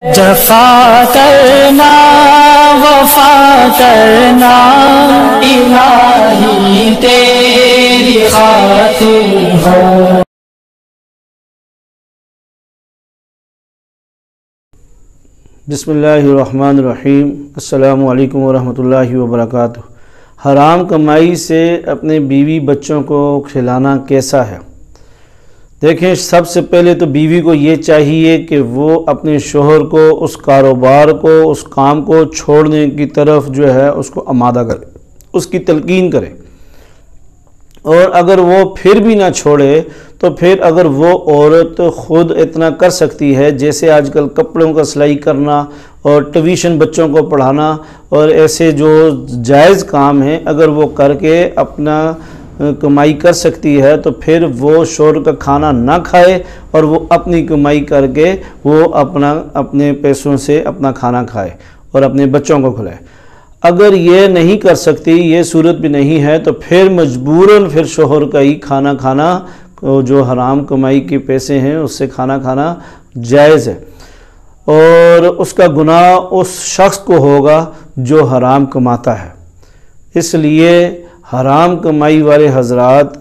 جفا کرنا وفا کرنا الہی تیری خاطر ہو۔ بسم اللہ الرحمن الرحیم۔ السلام علیکم ورحمۃ اللہ وبرکاتہ۔ حرام کمائی سے اپنے بیوی بچوں کو کھلانا کیسا ہے؟ دیکھیں، سب سے پہلے تو بیوی کو یہ چاہیے کہ وہ اپنے شوہر کو اس کاروبار کو، اس کام کو چھوڑنے کی طرف جو ہے اس کو آمادہ کرے، اس کی تلقین کرے، اور اگر وہ پھر بھی نہ چھوڑے تو پھر اگر وہ عورت خود اتنا کر سکتی ہے، جیسے آج کل کپڑوں کا سلائی کرنا اور ٹیوشن بچوں کو پڑھانا اور ایسے جو جائز کام ہیں، اگر وہ کر کے اپنا کمائی کر سکتی ہے تو پھر وہ شوہر کا کھانا نہ کھائے اور وہ اپنی کمائی کر کے وہ اپنے پیسوں سے اپنا کھانا کھائے اور اپنے بچوں کو کھلائے۔ اگر یہ نہیں کر سکتی، یہ صورت بھی نہیں ہے، تو پھر مجبوراً پھر شوہر کا ہی کھانا کھانا، جو حرام کمائی کے پیسے ہیں اس سے کھانا کھانا جائز ہے، اور اس کا گناہ اس شخص کو ہوگا جو حرام کماتا ہے۔ اس لیے حرام کمائی والے حضرات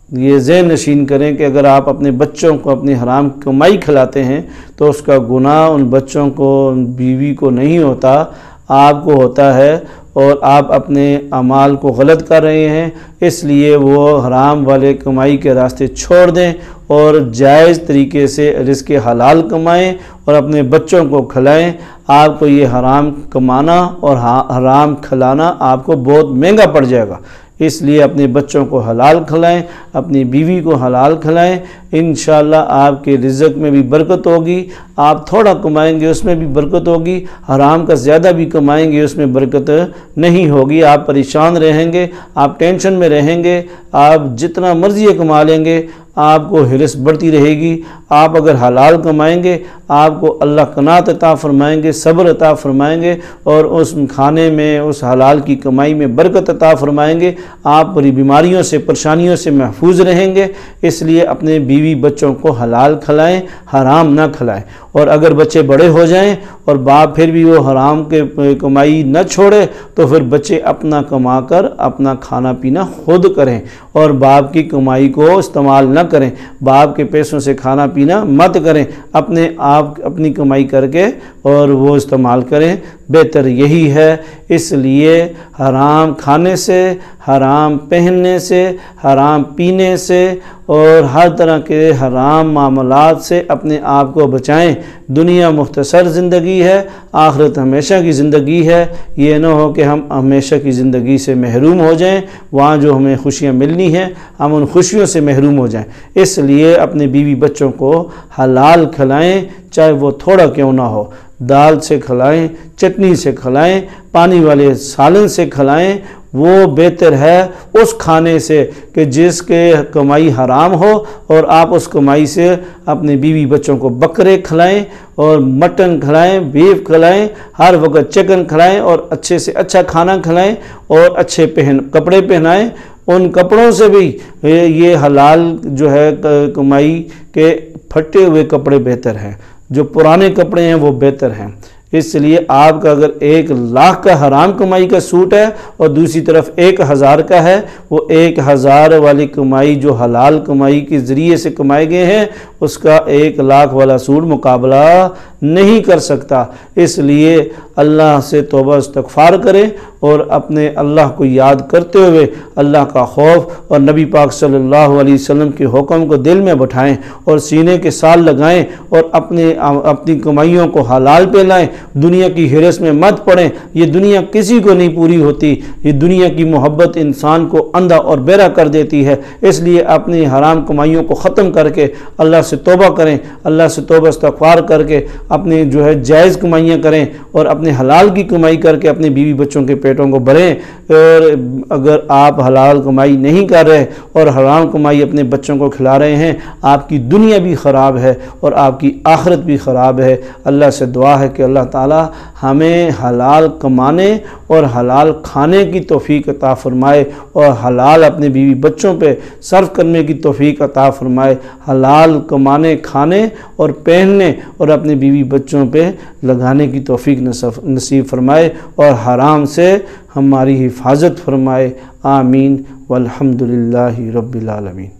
یہ ذہن نشین کریں کہ اگر آپ اپنے بچوں کو اپنی حرام کمائی کھلاتے ہیں تو اس کا گناہ ان بچوں کو، ان بیوی کو نہیں ہوتا، آپ کو ہوتا ہے، اور آپ اپنے اعمال کو غلط کر رہے ہیں۔ اس لیے وہ حرام والے کمائی کے راستے چھوڑ دیں اور جائز طریقے سے رزق حلال کمائیں اور اپنے بچوں کو کھلائیں۔ آپ کو یہ حرام کمانا اور حرام کھلانا آپ کو بہت مہنگا پڑ جائے گا، اس لیے اپنے بچوں کو حلال کھلائیں، اپنی بیوی کو حلال کھلائیں۔ انشاءاللہ آپ کے رزق میں بھی برکت ہوگی، آپ تھوڑا کمائیں گے اس میں بھی برکت ہوگی، حرام کا زیادہ بھی کمائیں گے اس میں برکت نہیں ہوگی، آپ پریشان رہیں گے، آپ ٹینشن میں رہیں گے، آپ جتنا مرضی کما لیں گے آپ کو ہرس بڑھتی رہے گی۔ آپ اگر حلال کمائیں گے آپ کو اللہ قناعت عطا فرمائیں گے، صبر عطا فرمائیں گے، اور اس کھانے میں، اس حلال کی کمائی میں برکت عطا فرمائیں گے، آپ بڑی بیماریوں سے، پریشانیوں سے محفوظ رہیں گے۔ اس لیے اپنے بیوی بچوں کو حلال کھلائیں، حرام نہ کھلائیں، اور اگر بچے بڑے ہو جائیں اور باپ پھر بھی وہ حرام کے کمائی نہ چھوڑے تو پھر بچے اپنا کما کر اپنا کھانا پینا خود کریں اور باپ کی کمائی کو استعمال نہ کریں، باپ کے پیسوں سے کھانا پینا مت کریں، اپنی کمائی کر کے اور وہ استعمال کریں، بہتر یہی ہے۔ اس لیے حرام کھانے سے، حرام پہننے سے، حرام پینے سے اور ہر طرح کے حرام معاملات سے اپنے آپ کو بچائیں۔ دنیا مختصر زندگی ہے، آخرت ہمیشہ کی زندگی ہے، یہ نہ ہو کہ ہم ہمیشہ کی زندگی سے محروم ہو جائیں، وہاں جو ہمیں خوشیاں ملنی ہیں ہم ان خوشیوں سے محروم ہو جائیں۔ اس لیے اپنے بیوی بچوں کو حلال کھلائیں، چاہے وہ تھوڑا کیوں نہ ہو، دال سے کھلائیں، چٹنی سے کھلائیں، پانی والے سالن سے کھلائیں، وہ بہتر ہے اس کھانے سے کہ جس کے کمائی حرام ہو، اور آپ اس کمائی سے اپنے بیوی بچوں کو بکرے کھلائیں اور مٹن کھلائیں، بیف کھلائیں، ہر وقت چکن کھلائیں اور اچھے سے اچھا کھانا کھلائیں اور اچھے کپڑے پہنائیں۔ ان کپڑوں سے بھی یہ حلال جو ہے کمائی کے پھٹے ہوئے کپڑے بہتر ہیں، جو پرانے کپڑے ہیں وہ بہتر ہیں۔ اس لیے آپ کا اگر 1,00,000 کا حرام کمائی کا سوٹ ہے اور دوسری طرف 1,000 کا ہے، وہ 1,000 والی کمائی جو حلال کمائی کے ذریعے سے کمائے گئے ہیں اس کا 1,00,000 والا سوٹ مقابلہ نہیں کر سکتا۔ اس لیے اللہ سے توبہ استغفار کریں اور اپنے اللہ کو یاد کرتے ہوئے اللہ کا خوف اور نبی پاک صلی اللہ علیہ وسلم کے حکم کو دل میں بٹھائیں اور سینے کے سال لگائیں اور اپنی کمائیوں کو حلال پہ لائیں۔ دنیا کی ہرس میں مت پڑیں، یہ دنیا کسی کو نہیں پوری ہوتی، یہ دنیا کی محبت انسان کو اندھا اور بہرا کر دیتی ہے۔ اس لیے اپنی حرام کمائیوں کو ختم کر کے اللہ سے توبہ کریں، اللہ سے توبہ استغفار کر کے اپنے جو ہے جائز کمائیاں کریں اور اپنے حلال کی کمائی کر کے اپنے بیوی بچوں کے پیٹوں کو بھریں۔ اور اگر آپ حلال کمائی نہیں کر رہے اور حرام کمائی اپنے بچوں کو کھلا رہے ہیں، آپ کی دنیا بھی خراب ہے اور آپ کی آخرت بھی خراب ہے۔ اللہ سے دعا ہے کہ اللہ تعالی ہمیں حلال کمانے اور حلال کھانے کی توفیق عطا فرمائے اور حلال اپنے بیوی بچوں پہ صرف کرنے کی توفیق عطا فرمائے۔ حلال کمانے، کھانے اور پہننے اور اپنے بیوی بچوں پہ لگانے کی توفیق نصیب فرمائے اور حرام سے ہماری حفاظت فرمائے۔ آمین والحمدللہ رب العالمین۔